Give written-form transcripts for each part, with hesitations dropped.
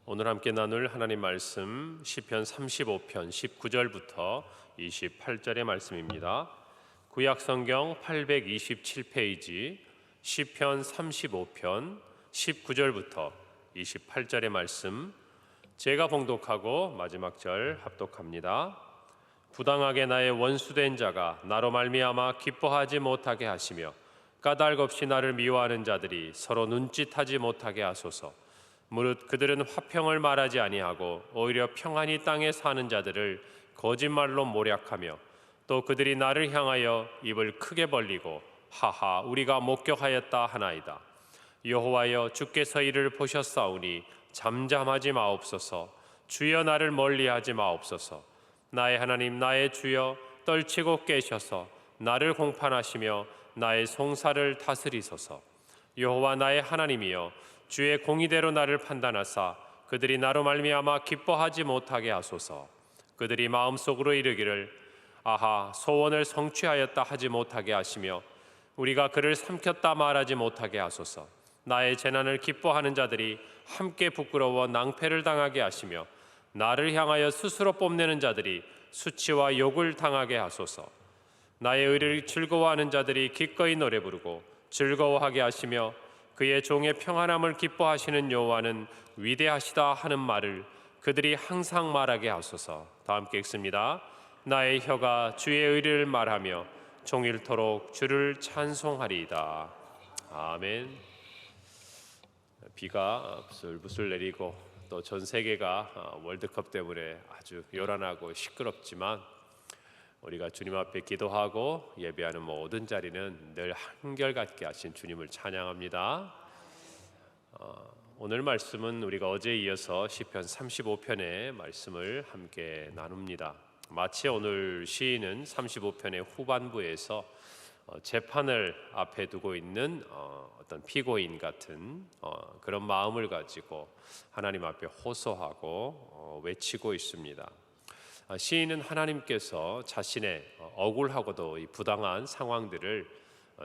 오늘 함께 나눌 하나님 말씀 시편 35편 19절부터 28절의 말씀입니다. 구약 성경 827페이지 시편 35편 19절부터 28절의 말씀, 제가 봉독하고 마지막 절 합독합니다. 부당하게 나의 원수된 자가 나로 말미암아 기뻐하지 못하게 하시며 까닭 없이 나를 미워하는 자들이 서로 눈짓하지 못하게 하소서. 무릇 그들은 화평을 말하지 아니하고 오히려 평안히 땅에 사는 자들을 거짓말로 모략하며 또 그들이 나를 향하여 입을 크게 벌리고 하하 우리가 목격하였다 하나이다. 여호와여, 주께서 이를 보셨사오니 잠잠하지 마옵소서. 주여, 나를 멀리하지 마옵소서. 나의 하나님 나의 주여, 떨치고 깨셔서 나를 공판하시며 나의 송사를 다스리소서. 여호와 나의 하나님이여, 주의 공의대로 나를 판단하사 그들이 나로 말미암아 기뻐하지 못하게 하소서. 그들이 마음속으로 이르기를 아하 소원을 성취하였다 하지 못하게 하시며 우리가 그를 삼켰다 말하지 못하게 하소서. 나의 재난을 기뻐하는 자들이 함께 부끄러워 낭패를 당하게 하시며 나를 향하여 스스로 뽐내는 자들이 수치와 욕을 당하게 하소서. 나의 의를 즐거워하는 자들이 기꺼이 노래 부르고 즐거워하게 하시며 그의 종의 평안함을 기뻐하시는 여호와는 위대하시다 하는 말을 그들이 항상 말하게 하소서. 다 함께 읽습니다. 나의 혀가 주의 의를 말하며 종일토록 주를 찬송하리이다. 아멘. 비가 부슬부슬 내리고 또 전 세계가 월드컵 때문에 아주 요란하고 시끄럽지만 우리가 주님 앞에 기도하고 예배하는 모든 자리는 늘 한결같게 하신 주님을 찬양합니다. 오늘 말씀은 우리가 어제에 이어서 시편 35편의 말씀을 함께 나눕니다. 마치 오늘 시인은 35편의 후반부에서 재판을 앞에 두고 있는 어떤 피고인 같은 그런 마음을 가지고 하나님 앞에 호소하고 외치고 있습니다. 시인은 하나님께서 자신의 억울하고도 이 부당한 상황들을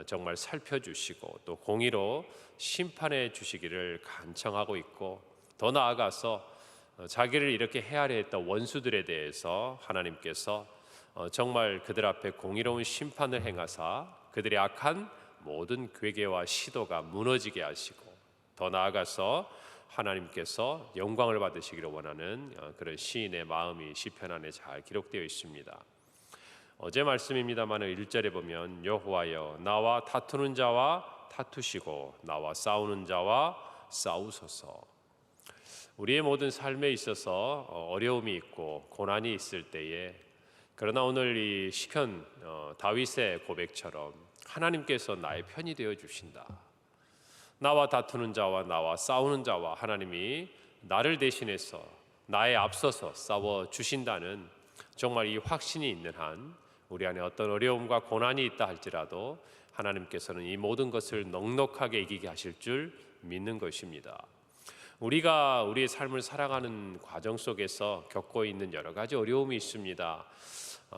정말 살펴주시고 또 공의로 심판해 주시기를 간청하고 있고, 더 나아가서 자기를 이렇게 헤아려 했던 원수들에 대해서 하나님께서 정말 그들 앞에 공의로운 심판을 행하사 그들의 악한 모든 괴계와 시도가 무너지게 하시고, 더 나아가서 하나님께서 영광을 받으시기를 원하는 그런 시인의 마음이 시편 안에 잘 기록되어 있습니다. 어제 말씀입니다만 1절에 보면 여호와여, 나와 다투는 자와 다투시고 나와 싸우는 자와 싸우소서. 우리의 모든 삶에 있어서 어려움이 있고 고난이 있을 때에, 그러나 오늘 이 시편 다윗의 고백처럼 하나님께서 나의 편이 되어 주신다. 나와 다투는 자와 나와 싸우는 자와 하나님이 나를 대신해서 나에 앞서서 싸워 주신다는 정말 이 확신이 있는 한 우리 안에 어떤 어려움과 고난이 있다 할지라도 하나님께서는 이 모든 것을 넉넉하게 이기게 하실 줄 믿는 것입니다. 우리가 우리의 삶을 살아가는 과정 속에서 겪고 있는 여러 가지 어려움이 있습니다.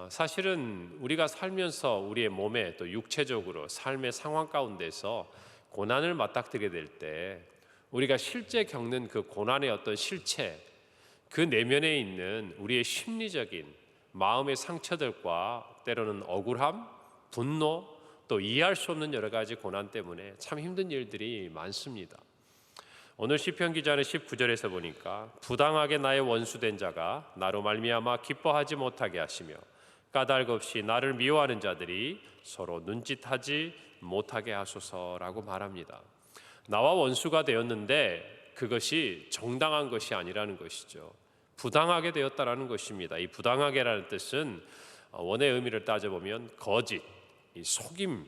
사실은 우리가 살면서 우리의 몸에 또 육체적으로 삶의 상황 가운데서 고난을 맞닥뜨리게 될 때 우리가 실제 겪는 그 고난의 어떤 실체, 그 내면에 있는 우리의 심리적인 마음의 상처들과 때로는 억울함, 분노, 또 이해할 수 없는 여러 가지 고난 때문에 참 힘든 일들이 많습니다. 오늘 시편 기자는 19절에서 보니까 부당하게 나의 원수된 자가 나로 말미암아 기뻐하지 못하게 하시며 까닭 없이 나를 미워하는 자들이 서로 눈짓하지 못하게 하소서라고 말합니다. 나와 원수가 되었는데 그것이 정당한 것이 아니라는 것이죠. 부당하게 되었다라는 것입니다. 이 부당하게라는 뜻은 원의 의미를 따져보면 거짓, 이 속임,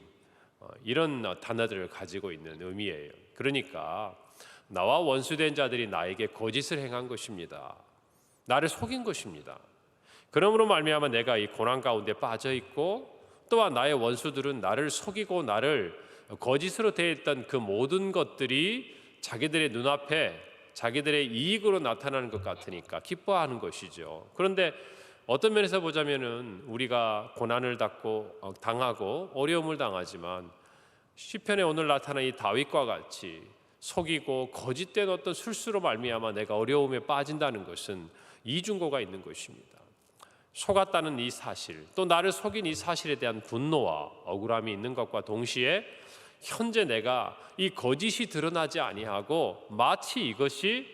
이런 단어들을 가지고 있는 의미예요. 그러니까 나와 원수된 자들이 나에게 거짓을 행한 것입니다. 나를 속인 것입니다. 그러므로 말미암아 내가 이 고난 가운데 빠져 있고, 또한 나의 원수들은 나를 속이고 나를 거짓으로 대했던 그 모든 것들이 자기들의 눈앞에 자기들의 이익으로 나타나는 것 같으니까 기뻐하는 것이죠. 그런데 어떤 면에서 보자면은 우리가 고난을 당하고 어려움을 당하지만 시편에 오늘 나타난 이 다윗과 같이 속이고 거짓된 어떤 술수로 말미암아 내가 어려움에 빠진다는 것은 이중고가 있는 것입니다. 속았다는 이 사실, 또 나를 속인 이 사실에 대한 분노와 억울함이 있는 것과 동시에 현재 내가 이 거짓이 드러나지 아니하고 마치 이것이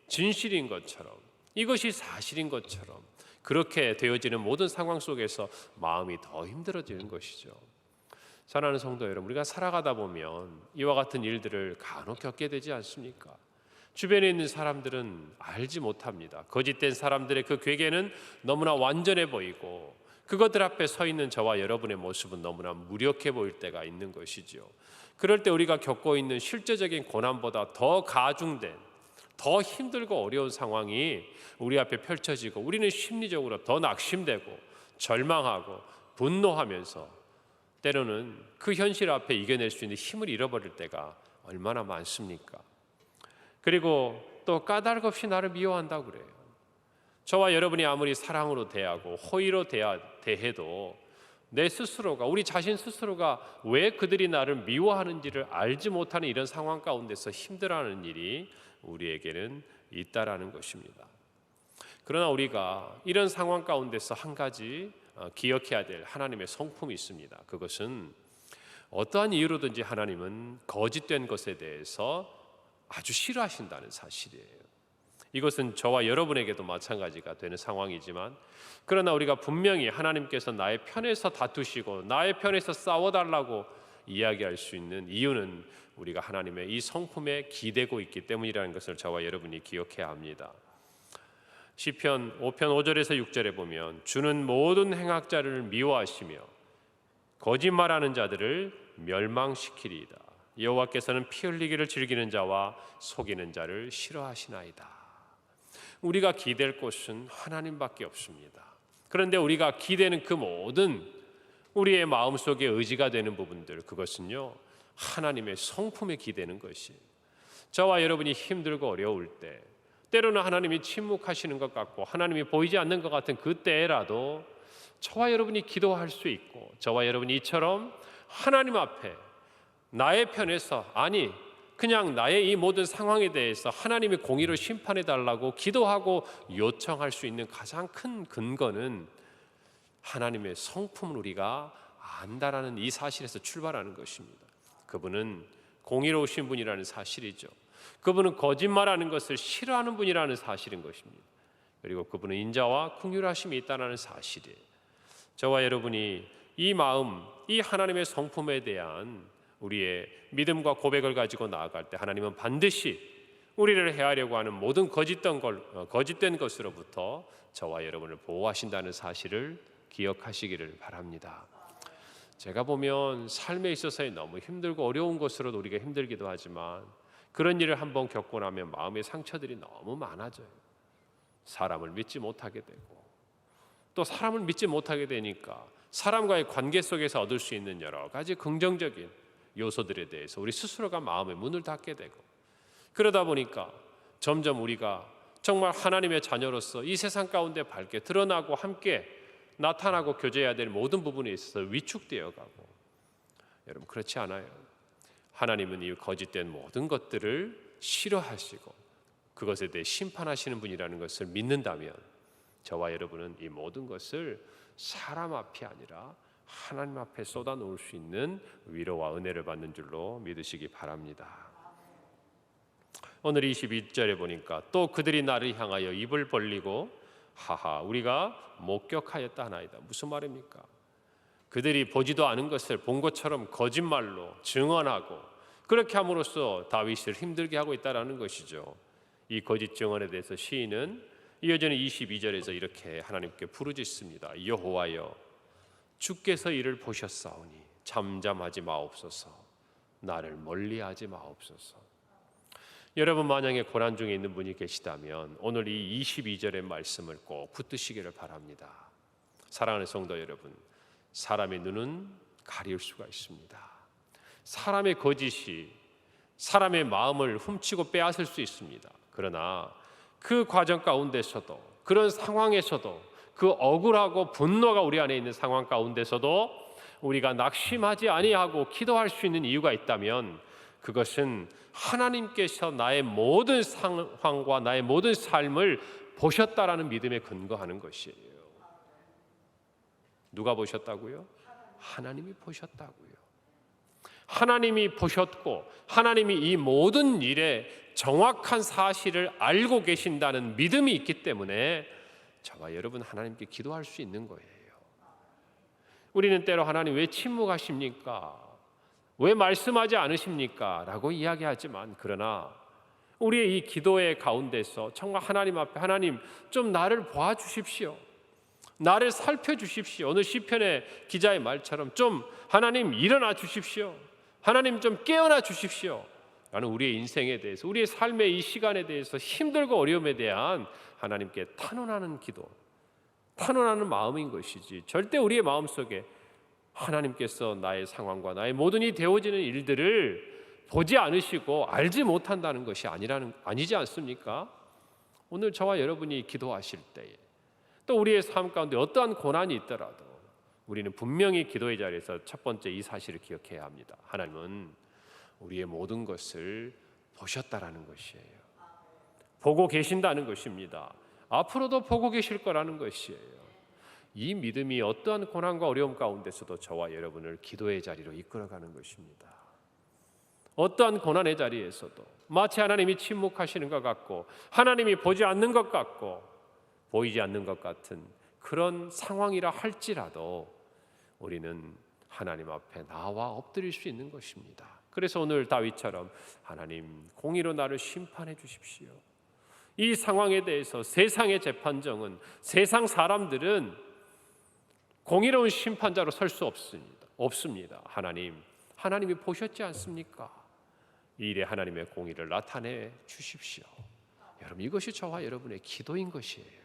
진실인 것처럼, 이것이 사실인 것처럼 그렇게 되어지는 모든 상황 속에서 마음이 더 힘들어지는 것이죠. 사랑하는 성도 여러분, 우리가 살아가다 보면 이와 같은 일들을 간혹 겪게 되지 않습니까? 주변에 있는 사람들은 알지 못합니다. 거짓된 사람들의 그 괴계는 너무나 완전해 보이고 그것들 앞에 서 있는 저와 여러분의 모습은 너무나 무력해 보일 때가 있는 것이죠. 그럴 때 우리가 겪고 있는 실제적인 고난보다 더 가중된, 더 힘들고 어려운 상황이 우리 앞에 펼쳐지고 우리는 심리적으로 더 낙심되고 절망하고 분노하면서 때로는 그 현실 앞에 이겨낼 수 있는 힘을 잃어버릴 때가 얼마나 많습니까? 그리고 또 까닭없이 나를 미워한다고 그래요. 저와 여러분이 아무리 사랑으로 대하고 호의로 대해도 내 스스로가, 우리 자신 스스로가 왜 그들이 나를 미워하는지를 알지 못하는 이런 상황 가운데서 힘들어하는 일이 우리에게는 있다라는 것입니다. 그러나 우리가 이런 상황 가운데서 한 가지 기억해야 될 하나님의 성품이 있습니다. 그것은 어떠한 이유로든지 하나님은 거짓된 것에 대해서 아주 싫어하신다는 사실이에요. 이것은 저와 여러분에게도 마찬가지가 되는 상황이지만, 그러나 우리가 분명히 하나님께서 나의 편에서 다투시고 나의 편에서 싸워달라고 이야기할 수 있는 이유는 우리가 하나님의 이 성품에 기대고 있기 때문이라는 것을 저와 여러분이 기억해야 합니다. 시편 5편 5절에서 6절에 보면 주는 모든 행악자를 미워하시며 거짓말하는 자들을 멸망시키리이다. 여호와께서는 피 흘리기를 즐기는 자와 속이는 자를 싫어하시나이다. 우리가 기댈 곳은 하나님밖에 없습니다. 그런데 우리가 기대는 그 모든 우리의 마음속에 의지가 되는 부분들, 그것은요 하나님의 성품에 기대는 것이, 저와 여러분이 힘들고 어려울 때 때로는 하나님이 침묵하시는 것 같고 하나님이 보이지 않는 것 같은 그때라도 저와 여러분이 기도할 수 있고, 저와 여러분이 이처럼 하나님 앞에 나의 편에서, 아니 그냥 나의 이 모든 상황에 대해서 하나님의 공의로 심판해 달라고 기도하고 요청할 수 있는 가장 큰 근거는 하나님의 성품을 우리가 안다라는 이 사실에서 출발하는 것입니다. 그분은 공의로우신 분이라는 사실이죠. 그분은 거짓말하는 것을 싫어하는 분이라는 사실인 것입니다. 그리고 그분은 인자와 긍휼하심이 있다는 사실이에요. 저와 여러분이 이 마음, 이 하나님의 성품에 대한 우리의 믿음과 고백을 가지고 나아갈 때 하나님은 반드시 우리를 해하려고 하는 모든 거짓된 것으로부터 저와 여러분을 보호하신다는 사실을 기억하시기를 바랍니다. 제가 보면 삶에 있어서의 너무 힘들고 어려운 것으로도 우리가 힘들기도 하지만 그런 일을 한번 겪고 나면 마음의 상처들이 너무 많아져요. 사람을 믿지 못하게 되고, 또 사람을 믿지 못하게 되니까 사람과의 관계 속에서 얻을 수 있는 여러 가지 긍정적인 요소들에 대해서 우리 스스로가 마음의 문을 닫게 되고, 그러다 보니까 점점 우리가 정말 하나님의 자녀로서 이 세상 가운데 밝게 드러나고 함께 나타나고 교제해야 될 모든 부분에 있어서 위축되어 가고, 여러분 그렇지 않아요. 하나님은 이 거짓된 모든 것들을 싫어하시고 그것에 대해 심판하시는 분이라는 것을 믿는다면 저와 여러분은 이 모든 것을 사람 앞이 아니라 하나님 앞에 쏟아놓을 수 있는 위로와 은혜를 받는 줄로 믿으시기 바랍니다. 오늘 22절에 보니까 또 그들이 나를 향하여 입을 벌리고 하하 우리가 목격하였다 하나이다. 무슨 말입니까? 그들이 보지도 않은 것을 본 것처럼 거짓말로 증언하고 그렇게 함으로써 다윗을 힘들게 하고 있다는 것이죠. 이 거짓 증언에 대해서 시인은 이어지는 22절에서 이렇게 하나님께 부르짖습니다. 여호와여, 주께서 이를 보셨사오니 잠잠하지 마옵소서. 나를 멀리하지 마옵소서. 여러분 만약에 고난 중에 있는 분이 계시다면 오늘 이 22절의 말씀을 꼭 붙드시기를 바랍니다. 사랑하는 성도 여러분, 사람의 눈은 가릴 수가 있습니다. 사람의 거짓이 사람의 마음을 훔치고 빼앗을 수 있습니다. 그러나 그 과정 가운데서도, 그런 상황에서도, 그 억울하고 분노가 우리 안에 있는 상황 가운데서도 우리가 낙심하지 아니하고 기도할 수 있는 이유가 있다면 그것은 하나님께서 나의 모든 상황과 나의 모든 삶을 보셨다라는 믿음에 근거하는 것이에요. 누가 보셨다고요? 하나님이 보셨다고요. 하나님이 보셨고 하나님이 이 모든 일에 정확한 사실을 알고 계신다는 믿음이 있기 때문에 저와 여러분 하나님께 기도할 수 있는 거예요. 우리는 때로 하나님 왜 침묵하십니까? 왜 말씀하지 않으십니까? 라고 이야기하지만 그러나 우리의 이 기도의 가운데서 정말 하나님 앞에 하나님 좀 나를 봐주십시오. 나를 살펴주십시오. 오늘 시편의 기자의 말처럼 좀 하나님 일어나 주십시오. 하나님 좀 깨어나 주십시오. 라는 우리의 인생에 대해서 우리의 삶의 이 시간에 대해서 힘들고 어려움에 대한 하나님께 탄원하는 기도, 탄원하는 마음인 것이지 절대 우리의 마음속에 하나님께서 나의 상황과 나의 모든 이 되어지는 일들을 보지 않으시고 알지 못한다는 것이 아니지 않습니까? 오늘 저와 여러분이 기도하실 때에 또 우리의 삶 가운데 어떠한 고난이 있더라도 우리는 분명히 기도의 자리에서 첫 번째 이 사실을 기억해야 합니다. 하나님은 우리의 모든 것을 보셨다라는 것이에요. 보고 계신다는 것입니다. 앞으로도 보고 계실 거라는 것이에요. 이 믿음이 어떠한 고난과 어려움 가운데서도 저와 여러분을 기도의 자리로 이끌어가는 것입니다. 어떠한 고난의 자리에서도 마치 하나님이 침묵하시는 것 같고 하나님이 보지 않는 것 같고 보이지 않는 것 같은 그런 상황이라 할지라도 우리는 하나님 앞에 나와 엎드릴 수 있는 것입니다. 그래서 오늘 다윗처럼 하나님 공의로 나를 심판해 주십시오. 이 상황에 대해서 세상의 재판정은 세상 사람들은 공의로운 심판자로 설 수 없습니다. 하나님이 보셨지 않습니까? 이 일에 하나님의 공의를 나타내 주십시오. 여러분 이것이 저와 여러분의 기도인 것이에요.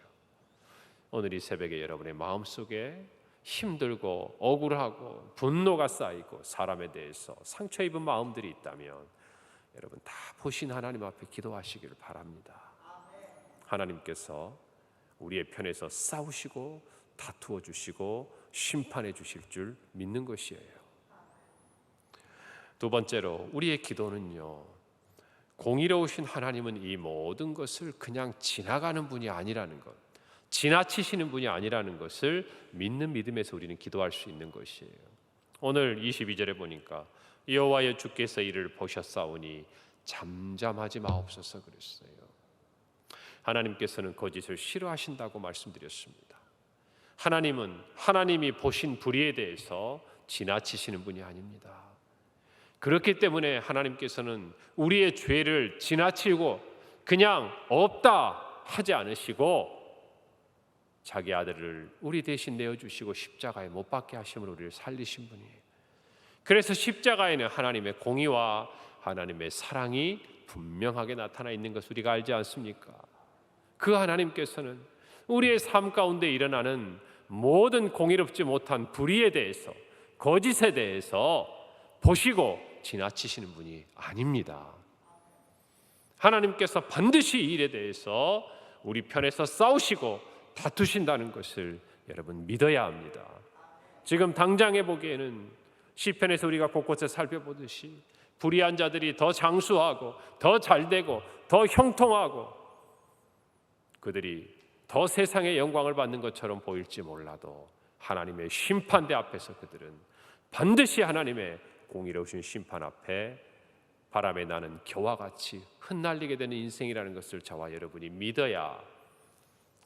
오늘 이 새벽에 여러분의 마음속에 힘들고 억울하고 분노가 쌓이고 사람에 대해서 상처 입은 마음들이 있다면 여러분 다 보신 하나님 앞에 기도하시기를 바랍니다. 하나님께서 우리의 편에서 싸우시고 다투어 주시고 심판해 주실 줄 믿는 것이에요. 두 번째로 우리의 기도는요, 공의로우신 하나님은 이 모든 것을 그냥 지나가는 분이 아니라는 것, 지나치시는 분이 아니라는 것을 믿는 믿음에서 우리는 기도할 수 있는 것이에요. 오늘 22절에 보니까 여호와여 주께서 이를 보셨사오니 잠잠하지 마옵소서 그랬어요. 하나님께서는 거짓을 싫어하신다고 말씀드렸습니다. 하나님은 하나님이 보신 불의에 대해서 지나치시는 분이 아닙니다. 그렇기 때문에 하나님께서는 우리의 죄를 지나치고 그냥 없다 하지 않으시고 자기 아들을 우리 대신 내어주시고 십자가에 못 박게 하심으로 우리를 살리신 분이에요. 그래서 십자가에는 하나님의 공의와 하나님의 사랑이 분명하게 나타나 있는 것을 우리가 알지 않습니까? 그 하나님께서는 우리의 삶 가운데 일어나는 모든 공의롭지 못한 불의에 대해서 거짓에 대해서 보시고 지나치시는 분이 아닙니다. 하나님께서 반드시 이 일에 대해서 우리 편에서 싸우시고 다투신다는 것을 여러분 믿어야 합니다. 지금 당장 해보기에는 시편에서 우리가 곳곳에 살펴보듯이 불의한 자들이 더 장수하고 더 잘되고 더 형통하고 그들이 더 세상의 영광을 받는 것처럼 보일지 몰라도 하나님의 심판대 앞에서 그들은 반드시 하나님의 공의로우신 심판 앞에 바람에 나는 겨와 같이 흩날리게 되는 인생이라는 것을 저와 여러분이 믿어야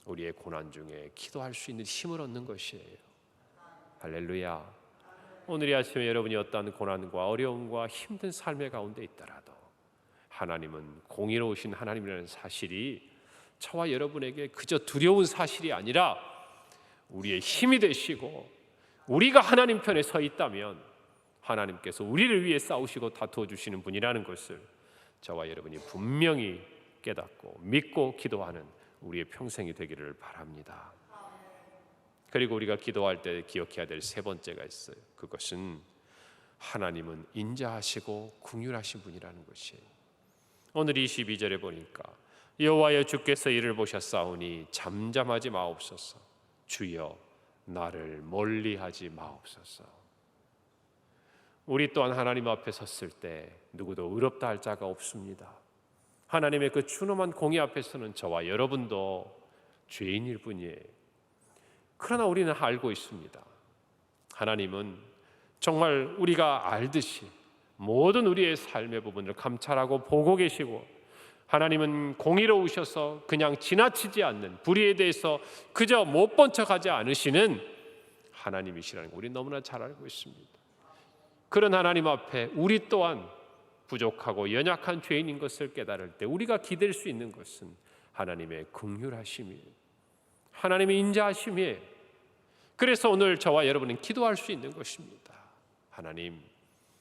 우리의 고난 중에 기도할 수 있는 힘을 얻는 것이에요. 할렐루야. 오늘 이 아침에 여러분이 어떠한 고난과 어려움과 힘든 삶의 가운데 있더라도 하나님은 공의로우신 하나님이라는 사실이 저와 여러분에게 그저 두려운 사실이 아니라 우리의 힘이 되시고 우리가 하나님 편에 서 있다면 하나님께서 우리를 위해 싸우시고 다투어 주시는 분이라는 것을 저와 여러분이 분명히 깨닫고 믿고 기도하는 우리의 평생이 되기를 바랍니다. 그리고 우리가 기도할 때 기억해야 될 세 번째가 있어요. 그것은 하나님은 인자하시고 긍휼하신 분이라는 것이에요. 오늘 22절에 보니까 여호와여 주께서 이를 보셨사오니 잠잠하지 마옵소서. 주여 나를 멀리하지 마옵소서. 우리 또한 하나님 앞에 섰을 때 누구도 의롭다 할 자가 없습니다. 하나님의 그 추노만 공의 앞에서는 저와 여러분도 죄인일 뿐이에요. 그러나 우리는 알고 있습니다. 하나님은 정말 우리가 알듯이 모든 우리의 삶의 부분을 감찰하고 보고 계시고, 하나님은 공의로우셔서 그냥 지나치지 않는, 불의에 대해서 그저 못 본 척하지 않으시는 하나님이시라는 거 우리 너무나 잘 알고 있습니다. 그런 하나님 앞에 우리 또한 부족하고 연약한 죄인인 것을 깨달을 때 우리가 기댈 수 있는 것은 하나님의 긍휼하심이에요. 하나님의 인자하심이에요. 그래서 오늘 저와 여러분은 기도할 수 있는 것입니다. 하나님,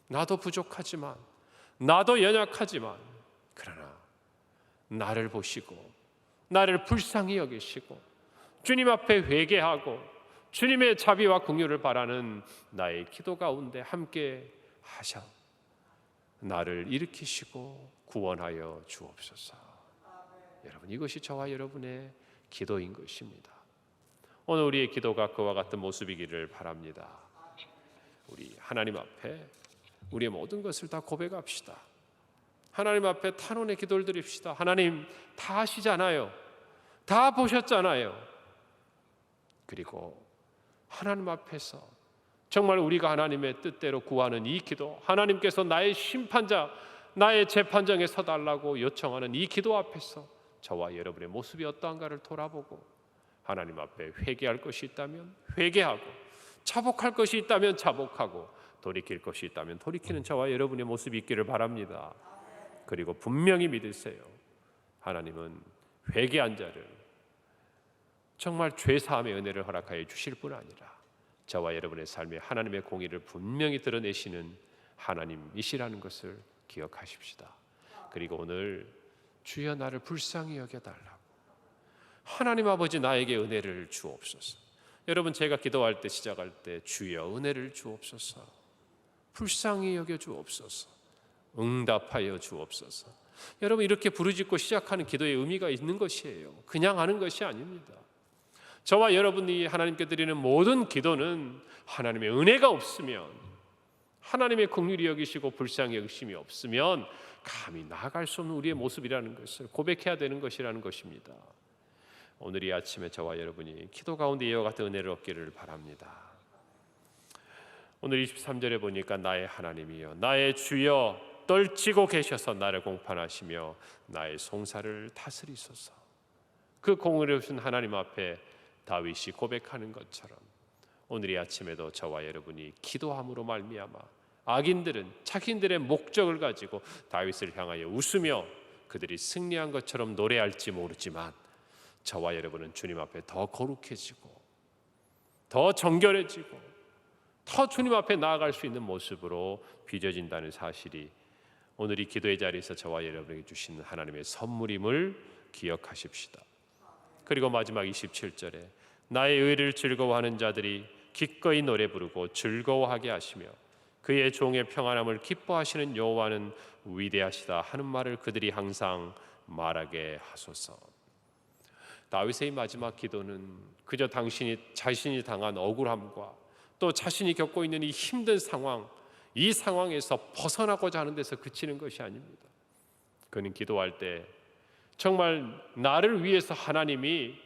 나도 부족하지만, 나도 연약하지만, 그러나 나를 보시고 나를 불쌍히 여기시고 주님 앞에 회개하고 주님의 자비와 긍휼을 바라는 나의 기도 가운데 함께 하셔 나를 일으키시고 구원하여 주옵소서. 여러분, 이것이 저와 여러분의 기도인 것입니다. 오늘 우리의 기도가 그와 같은 모습이기를 바랍니다. 우리 하나님 앞에 우리의 모든 것을 다 고백합시다. 하나님 앞에 탄원의 기도를 드립시다. 하나님, 다 아시잖아요. 다 보셨잖아요. 그리고 하나님 앞에서 정말 우리가 하나님의 뜻대로 구하는 이 기도, 하나님께서 나의 심판자, 나의 재판정에 서달라고 요청하는 이 기도 앞에서 저와 여러분의 모습이 어떠한가를 돌아보고 하나님 앞에 회개할 것이 있다면 회개하고, 자복할 것이 있다면 자복하고, 돌이킬 것이 있다면 돌이키는 저와 여러분의 모습이 있기를 바랍니다. 그리고 분명히 믿으세요. 하나님은 회개한 자를 정말 죄사함의 은혜를 허락하여 주실 뿐 아니라 저와 여러분의 삶에 하나님의 공의를 분명히 드러내시는 하나님이시라는 것을 기억하십시다. 그리고 오늘 주여 나를 불쌍히 여겨달라고, 하나님 아버지 나에게 은혜를 주옵소서. 여러분, 제가 기도할 때, 시작할 때 주여 은혜를 주옵소서, 불쌍히 여겨 주옵소서, 응답하여 주옵소서. 여러분, 이렇게 부르짖고 시작하는 기도의 의미가 있는 것이에요. 그냥 하는 것이 아닙니다. 저와 여러분이 하나님께 드리는 모든 기도는 하나님의 은혜가 없으면, 하나님의 긍휼히 여기시고 불쌍히 여기심이 없으면 감히 나아갈 수 없는 우리의 모습이라는 것을 고백해야 되는 것이라는 것입니다. 오늘 이 아침에 저와 여러분이 기도 가운데 이와 같은 은혜를 얻기를 바랍니다. 오늘 23절에 보니까 나의 하나님이여 나의 주여 떨치고 계셔서 나를 공판하시며 나의 송사를 다스리소서. 그 공의로우신 하나님 앞에 다윗이 고백하는 것처럼 오늘 이 아침에도 저와 여러분이 기도함으로 말미암아 악인들은 자기들의 목적을 가지고 다윗을 향하여 웃으며 그들이 승리한 것처럼 노래할지 모르지만 저와 여러분은 주님 앞에 더 거룩해지고 더 정결해지고 더 주님 앞에 나아갈 수 있는 모습으로 빚어진다는 사실이 오늘 이 기도의 자리에서 저와 여러분에게 주시는 하나님의 선물임을 기억하십시다. 그리고 마지막 27절에 나의 의를 즐거워하는 자들이 기꺼이 노래 부르고 즐거워하게 하시며 그의 종의 평안함을 기뻐하시는 여호와는 위대하시다 하는 말을 그들이 항상 말하게 하소서. 다윗의 마지막 기도는 그저 자신이 당한 억울함과 또 자신이 겪고 있는 이 힘든 상황, 이 상황에서 벗어나고자 하는 데서 그치는 것이 아닙니다. 그는 기도할 때 정말 나를 위해서 하나님이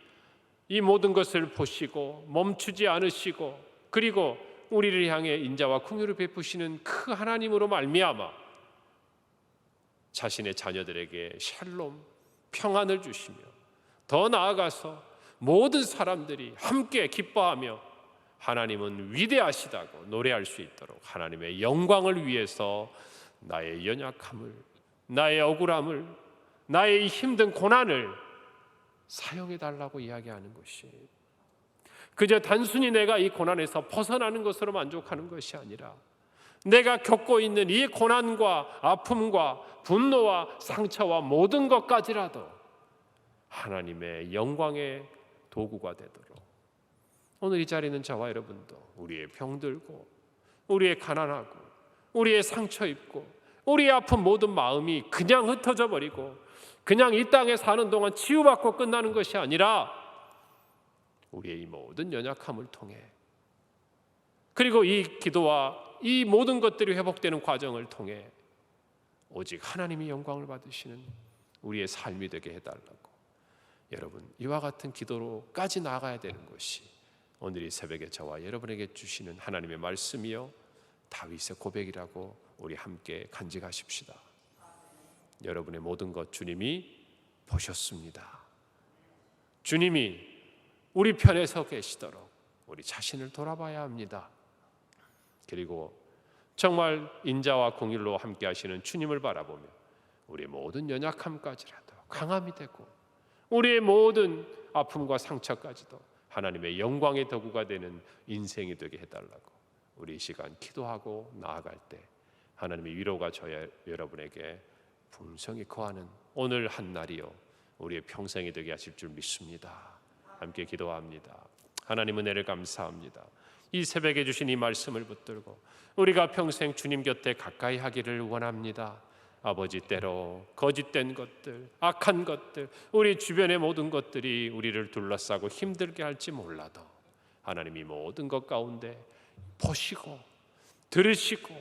이 모든 것을 보시고 멈추지 않으시고 그리고 우리를 향해 인자와 긍휼을 베푸시는 그 하나님으로 말미암아 자신의 자녀들에게 샬롬, 평안을 주시며 더 나아가서 모든 사람들이 함께 기뻐하며 하나님은 위대하시다고 노래할 수 있도록 하나님의 영광을 위해서 나의 연약함을, 나의 억울함을, 나의 힘든 고난을 사용해달라고 이야기하는 것이에요. 그저 단순히 내가 이 고난에서 벗어나는 것으로 만족하는 것이 아니라 내가 겪고 있는 이 고난과 아픔과 분노와 상처와 모든 것까지라도 하나님의 영광의 도구가 되도록 오늘 이 자리는 저와 여러분도 우리의 병들고 우리의 가난하고 우리의 상처 입고 우리의 아픈 모든 마음이 그냥 흩어져 버리고 그냥 이 땅에 사는 동안 치유받고 끝나는 것이 아니라 우리의 이 모든 연약함을 통해 그리고 이 기도와 이 모든 것들이 회복되는 과정을 통해 오직 하나님이 영광을 받으시는 우리의 삶이 되게 해달라고, 여러분 이와 같은 기도로까지 나아가야 되는 것이 오늘 이 새벽에 저와 여러분에게 주시는 하나님의 말씀이요 다윗의 고백이라고 우리 함께 간직하십시다. 여러분의 모든 것 주님이 보셨습니다. 주님이 우리 편에 서 계시도록 우리 자신을 돌아봐야 합니다. 그리고 정말 인자와 공의로 함께 하시는 주님을 바라보며 우리의 모든 연약함까지라도 강함이 되고 우리의 모든 아픔과 상처까지도 하나님의 영광의 도구가 되는 인생이 되게 해달라고 우리 이 시간 기도하고 나아갈 때 하나님의 위로가 저와 여러분에게 풍성히 거하는 오늘 한 날이요 우리의 평생이 되게 하실 줄 믿습니다. 함께 기도합니다. 하나님 은혜를 감사합니다. 이 새벽에 주신 이 말씀을 붙들고 우리가 평생 주님 곁에 가까이 하기를 원합니다. 아버지, 때로 거짓된 것들, 악한 것들, 우리 주변의 모든 것들이 우리를 둘러싸고 힘들게 할지 몰라도 하나님이 모든 것 가운데 보시고 들으시고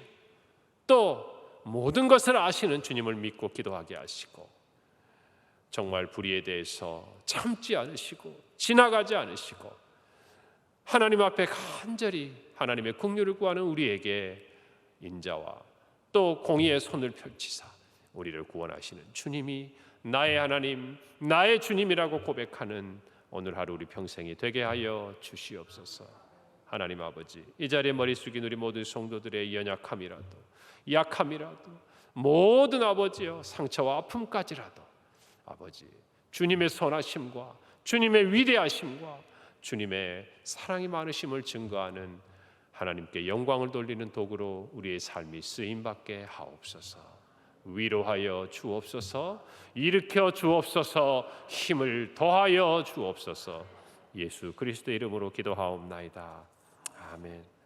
또 모든 것을 아시는 주님을 믿고 기도하게 하시고 정말 불의에 대해서 참지 않으시고 지나가지 않으시고 하나님 앞에 간절히 하나님의 긍휼을 구하는 우리에게 인자와 또 공의의 손을 펼치사 우리를 구원하시는 주님이 나의 하나님, 나의 주님이라고 고백하는 오늘 하루 우리 평생이 되게 하여 주시옵소서. 하나님 아버지, 이 자리에 머리 숙인 우리 모든 성도들의 연약함이라도 약함이라도 모든 아버지여 상처와 아픔까지라도 아버지 주님의 선하심과 주님의 위대하심과 주님의 사랑이 많으심을 증거하는 하나님께 영광을 돌리는 도구로 우리의 삶이 쓰임받게 하옵소서. 위로하여 주옵소서. 일으켜 주옵소서. 힘을 더하여 주옵소서. 예수 그리스도의 이름으로 기도하옵나이다. 아멘.